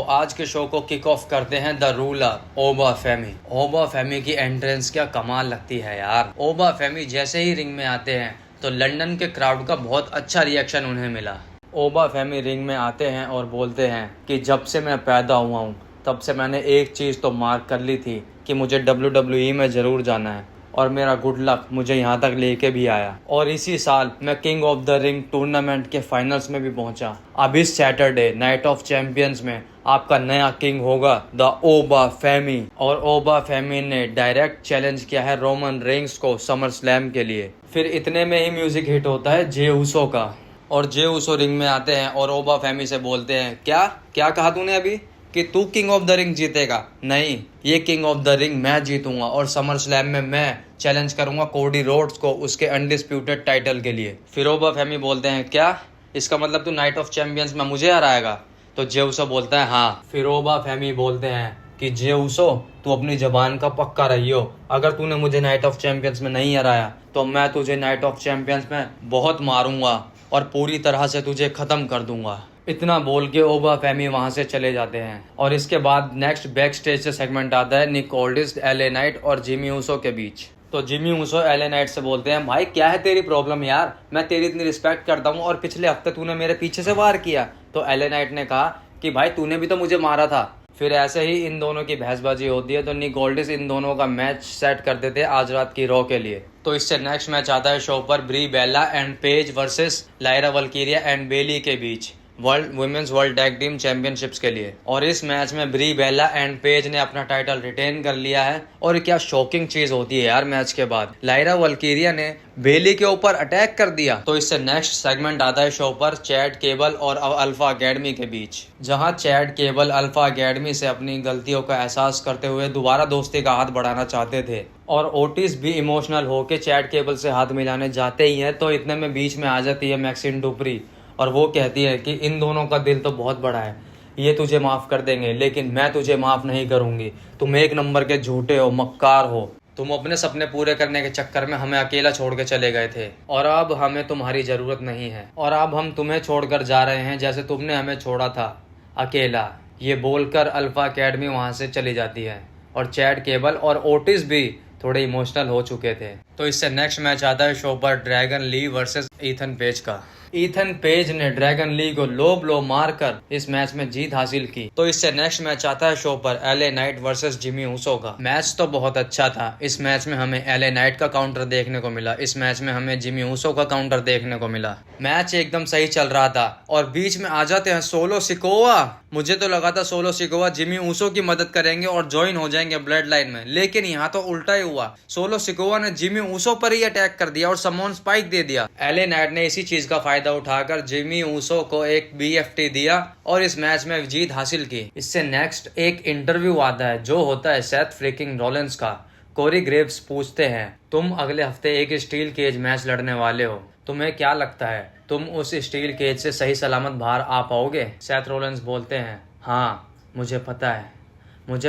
तो आज के शो को किक ऑफ करते हैं द रूलर ओबा फेमी। ओबा फेमी की एंट्रेंस क्या कमाल लगती है यार। ओबा फेमी जैसे ही रिंग में आते हैं तो लंदन के क्राउड का बहुत अच्छा रिएक्शन उन्हें मिला। ओबा फेमी रिंग में आते हैं और बोलते हैं कि जब से मैं पैदा हुआ हूँ तब से मैंने एक चीज़ तो मार्क कर ली थी कि मुझे WWE में ज़रूर जाना है, और मेरा गुड लक मुझे यहाँ तक लेके भी आया। और इसी साल मैं king of the ring tournament के फाइनल्स में भी पहुँचा। अब इस सैटरडे नाइट ऑफ चैंपियंस में आपका नया किंग होगा द ओबा फेमी। और ओबा फेमी ने डायरेक्ट चैलेंज किया है रोमन रेंग्स को समर स्लैम के लिए। फिर इतने में ही म्यूजिक हिट होता है जे उसो का, और जे उसो रिंग में आते हैं और ओबा फेमी से बोलते हैं क्या क्या कहा तूने अभी कि तू किंग ऑफ द रिंग जीतेगा? नहीं, ये किंग ऑफ द रिंग मैं जीतूंगा और समर स्लैम में मैं चैलेंज करूंगा कोडी रोड्स को उसके अनडिस्प्यूटेड टाइटल के लिए। फिर ओबा फेमी बोलते हैं क्या इसका मतलब तू नाइट ऑफ चैंपियंस में मुझे हराएगा? तो जे उसो बोलता है हाँ। फिर ओबा फेमी बोलते हैं कि जे उसो तू अपनी जबान का पक्का रहियो, अगर तूने मुझे नाइट ऑफ चैंपियंस में नहीं हराया तो मैं तुझे नाइट ऑफ चैंपियंस में बहुत मारूंगा और पूरी तरह से तुझे खत्म कर दूंगा। इतना बोल के ओबा फेमी वहां से चले जाते हैं। और इसके बाद नेक्स्ट बैक स्टेज से सेगमेंट आता है निक ऑल्डिस, एलए नाइट और जिमी ऊसो के बीच। तो जिमी ऊसो एलए नाइट से बोलते हैं भाई क्या है तेरी प्रॉब्लम यार, मैं तेरी इतनी रिस्पेक्ट करता हूँ और पिछले हफ्ते तूने मेरे पीछे से वार किया। तो एलए नाइट ने कहा कि भाई तूने भी तो मुझे मारा था। फिर ऐसे ही इन दोनों की बहसबाजी होती है। तो निक ऑल्डिस इन दोनों का मैच सेट कर देते हैं आज रात की रॉ के लिए। तो इससे नेक्स्ट मैच आता है शो पर Brie Bella and Paige versus Lyra Valkyria and Bayley के बीच women's world tag team championships के लिए। और इस मैच में ब्री बेला एंड पेज ने अपना टाइटल रिटेन कर लिया है। और क्या शॉकिंग चीज होती है यार, मैच के बाद लायरा वल्कीरिया ने बेली के ऊपर अटैक कर दिया। तो इससे नेक्स्ट सेगमेंट आता है शो पर चैड केबल और अल्फा अकेडमी के बीच, जहां चैड केबल अल्फा अकेडमी से अपनी गलतियों का एहसास करते हुए दोबारा दोस्ती का हाथ बढ़ाना चाहते थे। और ओटिस भी इमोशनल होकर चैड केबल से हाथ मिलाने जाते ही है तो इतने में बीच में आ जाती है मैक्सिन डुपरी और वो कहती है कि इन दोनों का दिल तो बहुत बड़ा है, ये तुझे माफ़ कर देंगे लेकिन मैं तुझे माफ़ नहीं करूंगी। तुम एक नंबर के झूठे हो, मक्कार हो, तुम अपने सपने पूरे करने के चक्कर में हमें अकेला छोड़ के चले गए थे और अब हमें तुम्हारी ज़रूरत नहीं है और अब हम तुम्हें छोड़कर जा रहे हैं जैसे तुमने हमें छोड़ा था अकेला। ये बोलकर अल्फा अकेडमी वहाँ से चली जाती है और चैड केबल और ओटिस भी थोड़े इमोशनल हो चुके थे। तो इससे नेक्स्ट मैच आता है शो पर Dragon Lee versus Ethan Page का। ईथन पेज ने ड्रैगन ली को लो ब्लो मारकर इस मैच में जीत हासिल की। तो इससे नेक्स्ट मैच आता है शो पर LA night versus Jimmy Uso का। मैच तो बहुत अच्छा था। इस मैच में हमें एलए नाइट का काउंटर देखने को मिला, इस मैच में हमें जिमी ऊसो का काउंटर देखने को मिला। मैच एकदम सही चल रहा था और बीच में आ जाते हैं सोलो सिकोआ। मुझे तो लगा था सोलो सिकोआ जिमी ऊसो की मदद करेंगे और ज्वाइन हो जाएंगे ब्लड लाइन में, लेकिन यहाँ तो उल्टा ही हुआ। सोलो सिकोआ ने जिमी ऊसो पर ही अटैक कर दिया और समोन स्पाइक दे दिया। एलए नाइट ने इसी चीज का फायदा उठाकर जिमी ऊसो को एक BFT दिया और इस मैच में जीत हासिल की। इससे नेक्स्ट एक इंटरव्यू आता है जो होता है सेथ फ्रिकिंग रॉलिंस का। कोरी ग्रेव्स पूछते हैं तुम अगले हफ्ते एक स्टील केज मैच लड़ने वाले हो, तुम्हें क्या लगता है तुम उस स्टील केज से सही सलामत बाहर आ पाओगे? सेथ रॉलिंस बोलते हैं हाँ मुझे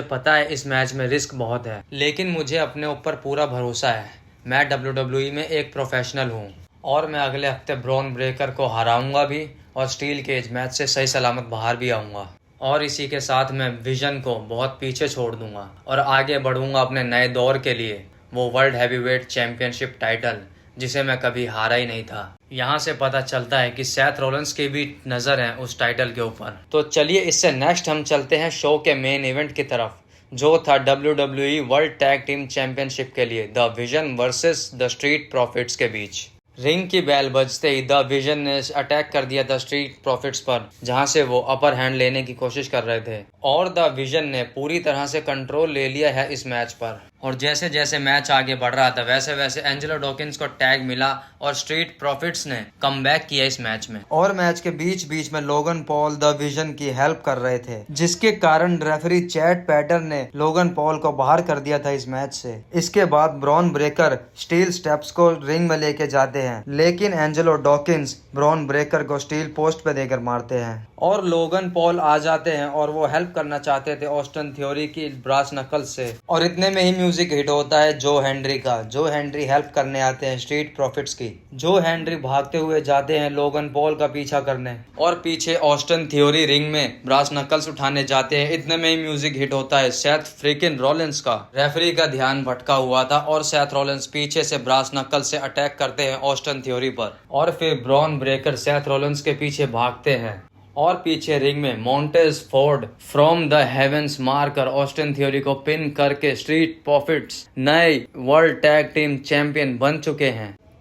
पता है इस मैच में रिस्क बहुत है, लेकिन मुझे अपने ऊपर पूरा भरोसा है। मैं WWE में एक प्रोफेशनल हूँ और मैं अगले हफ्ते ब्रॉन ब्रेकर को हराऊंगा भी और स्टील केज मैच से सही सलामत बाहर भी आऊँगा। और इसी के साथ मैं विजन को बहुत पीछे छोड़ दूंगा और आगे बढ़ूंगा अपने नए दौर के लिए, वो वर्ल्ड हैवीवेट चैंपियनशिप टाइटल जिसे मैं कभी हारा ही नहीं था। यहाँ से पता चलता है कि सेथ रॉलिंस की भी नज़र है उस टाइटल के ऊपर। तो चलिए इससे नेक्स्ट हम चलते हैं शो के मेन इवेंट की तरफ जो था WWE world tag team championship के लिए the vision versus the street profits के बीच। रिंग की बेल बजते ही द विजन ने अटैक कर दिया द स्ट्रीट प्रॉफिट्स पर, जहां से वो अपर हैंड लेने की कोशिश कर रहे थे और द विजन ने पूरी तरह से कंट्रोल ले लिया है इस मैच पर। और जैसे जैसे मैच आगे बढ़ रहा था वैसे वैसे एंजेलो डॉकिंस को टैग मिला और स्ट्रीट प्रॉफिट्स ने कमबैक किया इस मैच में। और मैच के बीच बीच में लोगन पॉल द विजन की हेल्प कर रहे थे, जिसके कारण रेफरी चैड पैटर ने लोगन पॉल को बाहर कर दिया था इस मैच से। इसके बाद ब्रॉन ब्रेकर स्टील स्टेप्स को रिंग में लेके जाते हैं हैं, लेकिन एंजेलो डॉकिंस ब्रॉन ब्रेकर को स्टील पोस्ट पे देकर मारते हैं और लोगन पॉल आ जाते हैं और वो हेल्प करना चाहते थे ऑस्टिन थ्योरी की ब्रास नकल्स से। और इतने में ही म्यूजिक हिट होता है जो हेनरी का। जो हेनरी हेल्प करने आते हैं स्ट्रीट प्रॉफिट्स की। जो हेनरी भागते हुए जाते हैं लोगन पॉल का पीछा करने और पीछे ऑस्टिन थ्योरी रिंग में ब्रास नकल्स उठाने जाते हैं। इतने में ही म्यूजिक हिट होता है सेथ फ्रीकिन रॉलिंस का। रेफरी का ध्यान भटका हुआ था और सेथ रॉलिंस पीछे से ब्रास नकल से अटैक करते हैं ऑस्टिन थ्योरी पर और फिर ब्रॉन ब्रेकर सेथ रॉलिंस के पीछे भागते हैं और पीछे रिंग में montage Ford from the heavens मारकर ऑस्टिन थ्योरी को पिन करके स्ट्रीट प्रॉफिट्स नए वर्ल्ड टैग टीम चैंपियन बन चुके हैं।